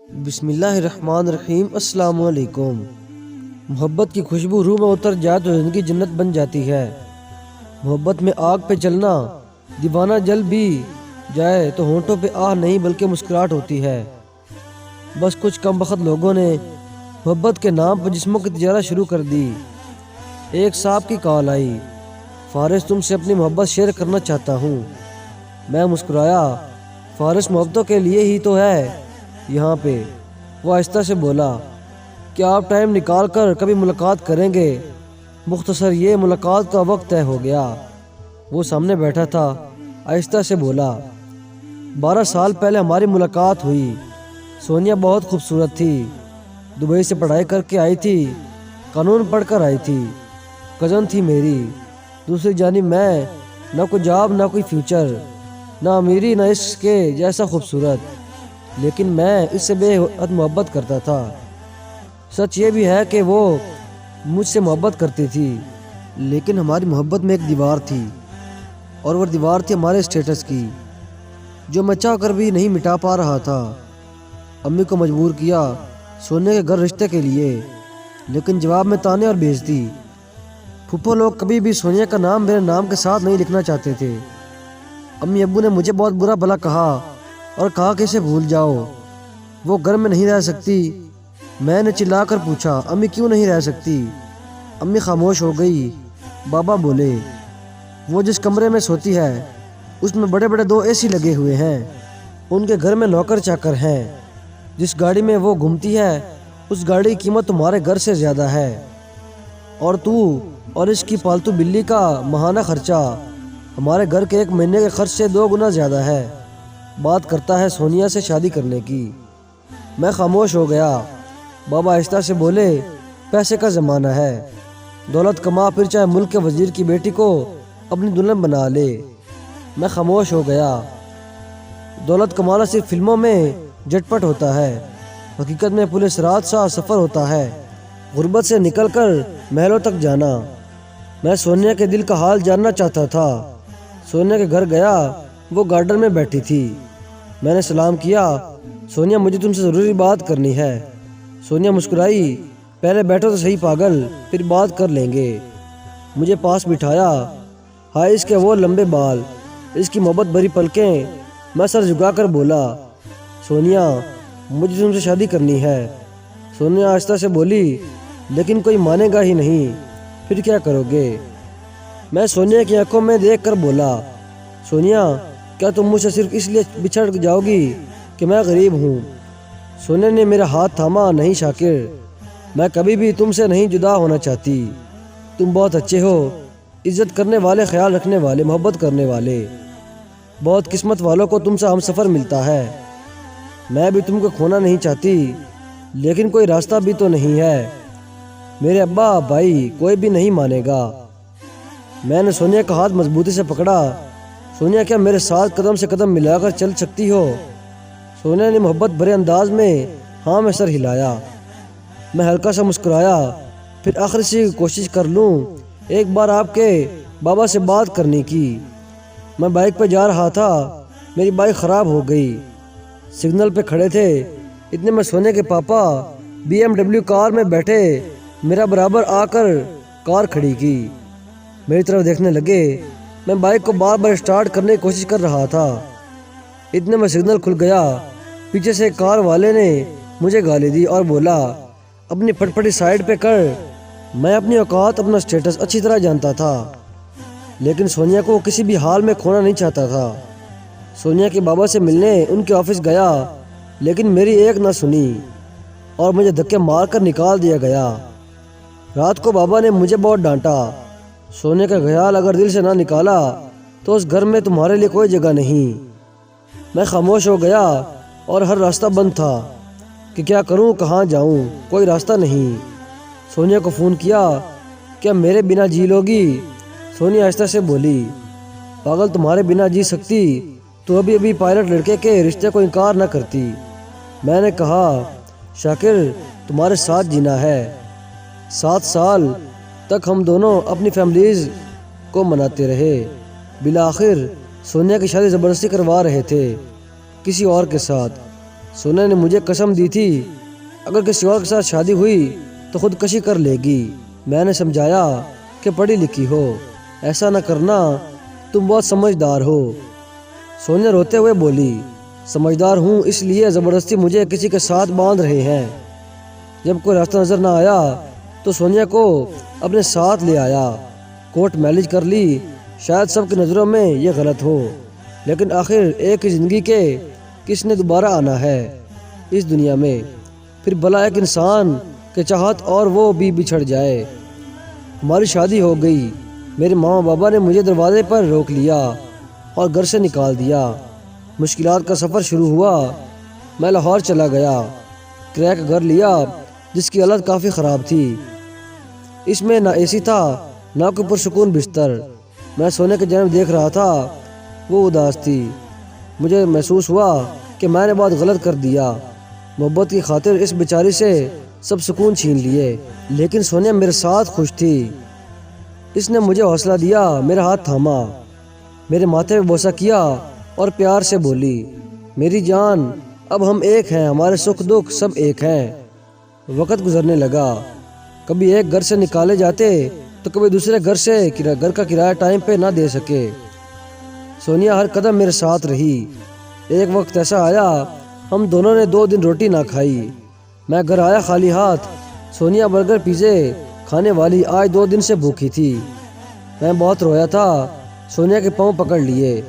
بسم اللہ الرحمن الرحیم۔ السلام علیکم۔ محبت کی خوشبو روح میں اتر جائے تو زندگی جنت بن جاتی ہے۔ محبت میں آگ پہ چلنا، دیوانہ جل بھی جائے تو ہونٹوں پہ آہ نہیں بلکہ مسکراہٹ ہوتی ہے۔ بس کچھ کم بخت لوگوں نے محبت کے نام پر جسموں کی تجارت شروع کر دی۔ ایک صاحب کی کال آئی، فارس تم سے اپنی محبت شیئر کرنا چاہتا ہوں۔ میں مسکرایا، فارس محبتوں کے لیے ہی تو ہے یہاں پہ۔ وہ آہستہ سے بولا، کیا آپ ٹائم نکال کر کبھی ملاقات کریں گے؟ مختصر یہ ملاقات کا وقت طے ہو گیا۔ وہ سامنے بیٹھا تھا، آہستہ سے بولا، 12 سال پہلے ہماری ملاقات ہوئی۔ سونیا بہت خوبصورت تھی، دبئی سے پڑھائی کر کے آئی تھی، قانون پڑھ کر آئی تھی، کزن تھی میری۔ دوسری جانب میں، نہ کوئی جاب نہ کوئی فیوچر، نہ امیری نہ عشق کے جیسا خوبصورت، لیکن میں اس سے بے حد محبت کرتا تھا۔ سچ یہ بھی ہے کہ وہ مجھ سے محبت کرتی تھی، لیکن ہماری محبت میں ایک دیوار تھی، اور وہ دیوار تھی ہمارے اسٹیٹس کی، جو میں چاہ کر بھی نہیں مٹا پا رہا تھا۔ امی کو مجبور کیا سونے کے گھر رشتے کے لیے، لیکن جواب میں تانے اور بےعزتی۔ پھپھو لوگ کبھی بھی سونیا کا نام میرے نام کے ساتھ نہیں لکھنا چاہتے تھے۔ امی ابو نے مجھے بہت برا بھلا کہا اور کہا کہ اسے بھول جاؤ، وہ گھر میں نہیں رہ سکتی۔ میں نے چلا کر پوچھا، امی کیوں نہیں رہ سکتی؟ امی خاموش ہو گئی۔ بابا بولے، وہ جس کمرے میں سوتی ہے اس میں بڑے بڑے 2 AC لگے ہوئے ہیں، ان کے گھر میں نوکر چاکر ہیں، جس گاڑی میں وہ گھومتی ہے اس گاڑی کی قیمت تمہارے گھر سے زیادہ ہے، اور تو اور اس کی پالتو بلی کا ماہانہ خرچہ ہمارے گھر کے 1 مہینے کے خرچ سے 2 گنا زیادہ ہے۔ بات کرتا ہے سونیا سے شادی کرنے کی۔ میں خاموش ہو گیا۔ بابا آہستہ سے بولے، پیسے کا زمانہ ہے، دولت کما پھر چاہے ملک کے وزیر کی بیٹی کو اپنی دلہن بنا لے۔ میں خاموش ہو گیا۔ دولت کمانا صرف فلموں میں جٹ پٹ ہوتا ہے، حقیقت میں پولیس رات سا سفر ہوتا ہے، غربت سے نکل کر محلوں تک جانا۔ میں سونیا کے دل کا حال جاننا چاہتا تھا۔ سونیا کے گھر گیا، وہ گارڈن میں بیٹھی تھی۔ میں نے سلام کیا، سونیا مجھے تم سے ضروری بات کرنی ہے۔ سونیا مسکرائی، پہلے بیٹھو تو صحیح پاگل، پھر بات کر لیں گے۔ مجھے پاس بٹھایا۔ ہائے اس کے وہ لمبے بال، اس کی محبت بھری پلکیں۔ میں سر جھکا کر بولا، سونیا مجھے تم سے شادی کرنی ہے۔ سونیا آہستہ سے بولی، لیکن کوئی مانے گا ہی نہیں، پھر کیا کرو گے؟ میں سونیا کی آنکھوں میں دیکھ کر بولا، سونیا کیا تم مجھ سے صرف اس لیے بچھڑ جاؤ گی کہ میں غریب ہوں؟ سونیا نے میرا ہاتھ تھاما، نہیں شاکر، میں کبھی بھی تم سے نہیں جدا ہونا چاہتی۔ تم بہت اچھے ہو، عزت کرنے والے، خیال رکھنے والے، محبت کرنے والے۔ بہت قسمت والوں کو تم سے ہم سفر ملتا ہے۔ میں بھی تم کو کھونا نہیں چاہتی، لیکن کوئی راستہ بھی تو نہیں ہے۔ میرے ابا بھائی کوئی بھی نہیں مانے گا۔ میں نے سونیا کا ہاتھ مضبوطی سے پکڑا۔ سونیا کیا میرے ساتھ قدم سے قدم ملا کر چل سکتی ہو؟ سونیا نے محبت بھرے انداز میں ہاں میں سر ہلایا۔ میں ہلکا سا مسکرایا، پھر آخری سی کوشش کر لوں ایک بار آپ کے بابا سے بات کرنے کی۔ میں بائک پہ جا رہا تھا، میری بائک خراب ہو گئی۔ سگنل پہ کھڑے تھے، اتنے میں سونیا کے پاپا BMW کار میں بیٹھے میرا برابر آ کر کار کھڑی کی، میری طرف دیکھنے لگے۔ میں بائک کو بار بار اسٹارٹ کرنے کی کوشش کر رہا تھا، اتنے میں سگنل کھل گیا۔ پیچھے سے کار والے نے مجھے گالی دی اور بولا، اپنی پھٹ پھٹی سائڈ پہ کر۔ میں اپنی اوقات، اپنا سٹیٹس اچھی طرح جانتا تھا، لیکن سونیا کو کسی بھی حال میں کھونا نہیں چاہتا تھا۔ سونیا کے بابا سے ملنے ان کے آفس گیا، لیکن میری ایک نہ سنی اور مجھے دھکے مار کر نکال دیا گیا۔ رات کو بابا نے مجھے بہت ڈانٹا، سونیا کا خیال اگر دل سے نہ نکالا تو اس گھر میں تمہارے لیے کوئی جگہ نہیں۔ میں خاموش ہو گیا اور ہر راستہ بند تھا کہ کیا کروں، کہاں جاؤں، کوئی راستہ نہیں۔ سونیا کو فون کیا، کیا میرے بنا جی لوگی؟ سونیا آہستہ سے بولی، پاگل تمہارے بنا جی سکتی تو ابھی پائلٹ لڑکے کے رشتے کو انکار نہ کرتی۔ میں نے کہا، شاکر تمہارے ساتھ جینا ہے۔ 7 سال تک ہم دونوں اپنی فیملیز کو مناتے رہے، بالآخر سونیا کی شادی زبردستی کروا رہے تھے کسی اور کے ساتھ۔ سونیا نے مجھے قسم دی تھی اگر کسی اور کے ساتھ شادی ہوئی تو خودکشی کر لے گی۔ میں نے سمجھایا کہ پڑھی لکھی ہو، ایسا نہ کرنا، تم بہت سمجھدار ہو۔ سونیا روتے ہوئے بولی، سمجھدار ہوں اس لیے زبردستی مجھے کسی کے ساتھ باندھ رہے ہیں۔ جب کوئی راستہ نظر نہ آیا تو سونیا کو اپنے ساتھ لے آیا، کورٹ میرج کر لی۔ شاید سب کی نظروں میں یہ غلط ہو، لیکن آخر ایک ہی زندگی کے کس نے دوبارہ آنا ہے اس دنیا میں، پھر بھلا ایک انسان کے چاہت اور وہ بھی بچھڑ جائے۔ ہماری شادی ہو گئی۔ میرے ماما بابا نے مجھے دروازے پر روک لیا اور گھر سے نکال دیا۔ مشکلات کا سفر شروع ہوا۔ میں لاہور چلا گیا، کرایہ کا گھر لیا جس کی حالت کافی خراب تھی۔ اس میں نہ اے سی تھا نہ کوئی پرسکون بستر۔ میں سونے کی جانب دیکھ رہا تھا، وہ اداس تھی۔ مجھے محسوس ہوا کہ میں نے بہت غلط کر دیا، محبت کی خاطر اس بیچاری سے سب سکون چھین لیے۔ لیکن سونیا میرے ساتھ خوش تھی۔ اس نے مجھے حوصلہ دیا، میرا ہاتھ تھاما، میرے ماتھے پہ بوسہ کیا اور پیار سے بولی، میری جان اب ہم ایک ہیں، ہمارے سکھ دکھ سب ایک ہیں۔ وقت گزرنے لگا، کبھی ایک گھر سے نکالے جاتے تو کبھی دوسرے گھر کا کرایہ ٹائم پہ نہ دے سکے۔ سونیا ہر قدم میرے ساتھ رہی۔ ایک وقت ایسا آیا ہم دونوں نے 2 دن روٹی نہ کھائی۔ میں گھر آیا خالی ہاتھ۔ سونیا برگر پیزے کھانے والی آج 2 دن سے بھوکی تھی۔ میں بہت رویا تھا، سونیا کے پاؤں پکڑ لیے۔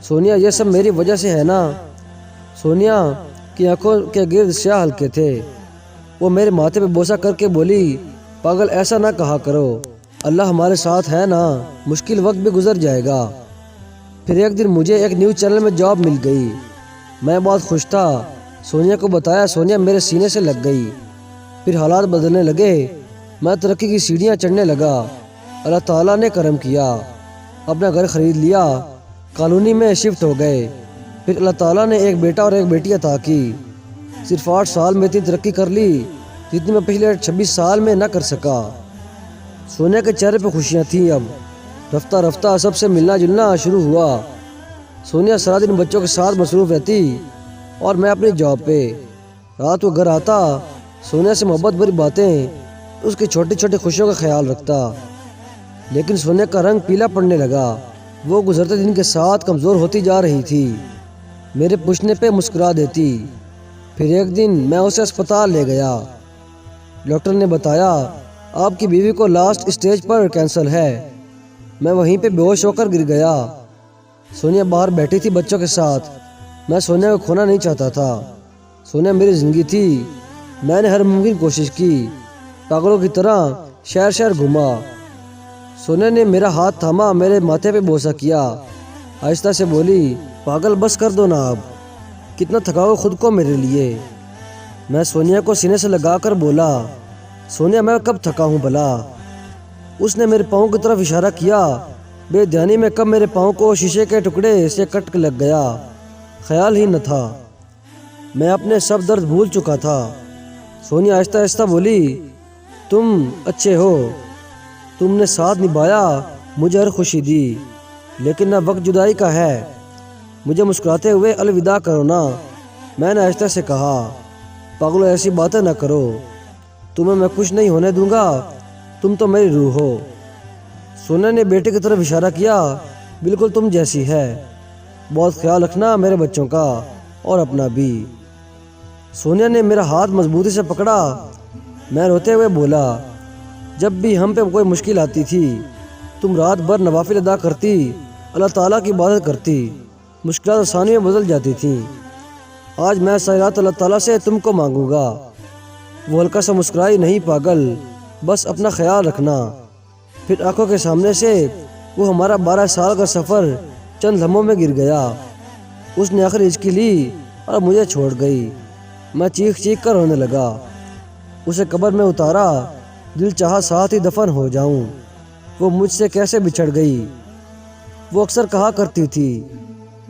سونیا یہ سب میری وجہ سے ہے نا؟ سونیا کی آنکھوں کے گرد سیاہ حلقے تھے۔ وہ میرے ماتھے پہ بوسہ کر کے بولی، پاگل ایسا نہ کہا کرو، اللہ ہمارے ساتھ ہے نا، مشکل وقت بھی گزر جائے گا۔ پھر ایک دن مجھے ایک نیوز چینل میں جاب مل گئی۔ میں بہت خوش تھا۔ سونیا کو بتایا، سونیا میرے سینے سے لگ گئی۔ پھر حالات بدلنے لگے، میں ترقی کی سیڑھیاں چڑھنے لگا۔ اللہ تعالیٰ نے کرم کیا، اپنا گھر خرید لیا، کالونی میں شفٹ ہو گئے۔ پھر اللہ تعالیٰ نے ایک بیٹا اور ایک بیٹی عطا کی۔ صرف 8 سال میں اتنی ترقی کر لی جتنی میں پچھلے 26 سال میں نہ کر سکا۔ سونیا کے چہرے پہ خوشیاں تھیں۔ اب رفتہ رفتہ سب سے ملنا جلنا شروع ہوا۔ سونیا سارا دن بچوں کے ساتھ مصروف رہتی اور میں اپنی جاب پہ۔ رات کو گھر آتا، سونیا سے محبت بھری باتیں، اس کی چھوٹی چھوٹی خوشیوں کا خیال رکھتا۔ لیکن سونیا کا رنگ پیلا پڑنے لگا، وہ گزرتے دن کے ساتھ کمزور ہوتی جا رہی تھی۔ میرے پوچھنے پہ مسکرا دیتی۔ پھر ایک دن میں اسے اسپتال لے گیا۔ ڈاکٹر نے بتایا، آپ کی بیوی کو لاسٹ اسٹیج پر کینسر ہے۔ میں وہیں پہ بے ہوش ہو کر گر گیا۔ سونیا باہر بیٹھی تھی بچوں کے ساتھ۔ میں سونیا کو کھونا نہیں چاہتا تھا۔ سونیا میری زندگی تھی۔ میں نے ہر ممکن کوشش کی، پاگلوں کی طرح شہر شہر گھوما۔ سونیا نے میرا ہاتھ تھاما، میرے ماتھے پہ بوسہ کیا، آہستہ سے بولی، پاگل بس کر دو نا، اب کتنا تھکاؤ خود کو میرے لیے۔ میں سونیا کو سینے سے لگا کر بولا، سونیا میں کب تھکا ہوں بھلا؟ اس نے میرے پاؤں کی طرف اشارہ کیا۔ بے دھیانی میں کب میرے پاؤں کو شیشے کے ٹکڑے سے کٹ کے لگ گیا، خیال ہی نہ تھا۔ میں اپنے سب درد بھول چکا تھا۔ سونیا آہستہ آہستہ بولی، تم اچھے ہو، تم نے ساتھ نبھایا، مجھے ہر خوشی دی، لیکن اب وقت جدائی کا ہے، مجھے مسکراتے ہوئے الوداع کرو نا۔ میں نے آہستہ سے کہا، پاگلو ایسی باتیں نہ کرو، تمہیں میں خوش نہیں ہونے دوں گا، تم تو میری روح ہو۔ سونیا نے بیٹے کی طرف اشارہ کیا، بالکل تم جیسی ہے، بہت خیال رکھنا میرے بچوں کا اور اپنا بھی۔ سونیا نے میرا ہاتھ مضبوطی سے پکڑا۔ میں روتے ہوئے بولا، جب بھی ہم پہ کوئی مشکل آتی تھی تم رات بھر نوافل ادا کرتی، اللہ تعالیٰ کی عبادت کرتی، مشکلات آسانی میں بدل جاتی تھیں۔ آج میں ساری رات اللہ تعالیٰ سے تم کو مانگوں گا۔ وہ ہلکا سا مسکرائی، نہیں پاگل، بس اپنا خیال رکھنا۔ پھر آنکھوں کے سامنے سے وہ ہمارا 12 سال کا سفر چند لمحوں میں گر گیا۔ اس نے آخری ہچکی لی اور مجھے چھوڑ گئی۔ میں چیخ چیخ کر رونے لگا۔ اسے قبر میں اتارا، دل چاہا ساتھ ہی دفن ہو جاؤں۔ وہ مجھ سے کیسے بچھڑ گئی۔ وہ اکثر کہا کرتی تھی،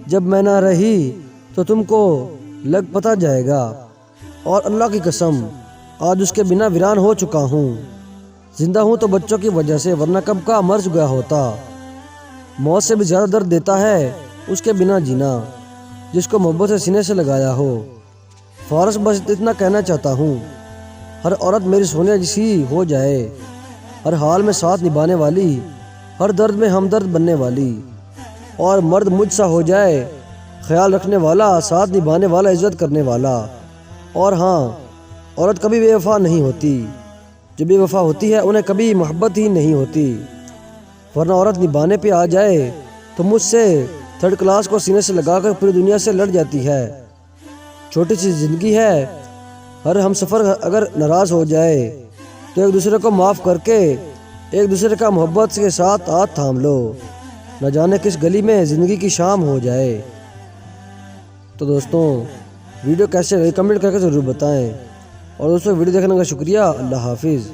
جب میں نہ رہی تو تم کو لگ پتہ جائے گا، اور اللہ کی قسم آج اس کے بنا ویران ہو چکا ہوں۔ زندہ ہوں تو بچوں کی وجہ سے، ورنہ کب کا مر گیا ہوتا۔ موت سے بھی زیادہ درد دیتا ہے اس کے بنا جینا، جس کو محبت سے سینے سے لگایا ہو۔ فارس بس اتنا کہنا چاہتا ہوں، ہر عورت میری سونیا جیسی ہو جائے، ہر حال میں ساتھ نبھانے والی، ہر درد میں ہمدرد بننے والی، اور مرد مجھ سا ہو جائے، خیال رکھنے والا، ساتھ نبھانے والا، عزت کرنے والا۔ اور ہاں، عورت کبھی بے وفا نہیں ہوتی، جو بے وفا ہوتی ہے انہیں کبھی محبت ہی نہیں ہوتی، ورنہ عورت نبھانے پہ آ جائے تو مجھ سے تھرڈ کلاس کو سینے سے لگا کر پوری دنیا سے لڑ جاتی ہے۔ چھوٹی سی زندگی ہے، ہر ہم سفر اگر ناراض ہو جائے تو ایک دوسرے کو معاف کر کے ایک دوسرے کا محبت کے ساتھ ہاتھ تھام لو، نہ جانے کس گلی میں زندگی کی شام ہو جائے۔ تو دوستوں، ویڈیو کیسے لگی کمنٹ کر کے ضرور بتائیں، اور دوستوں ویڈیو دیکھنے کا شکریہ۔ اللہ حافظ۔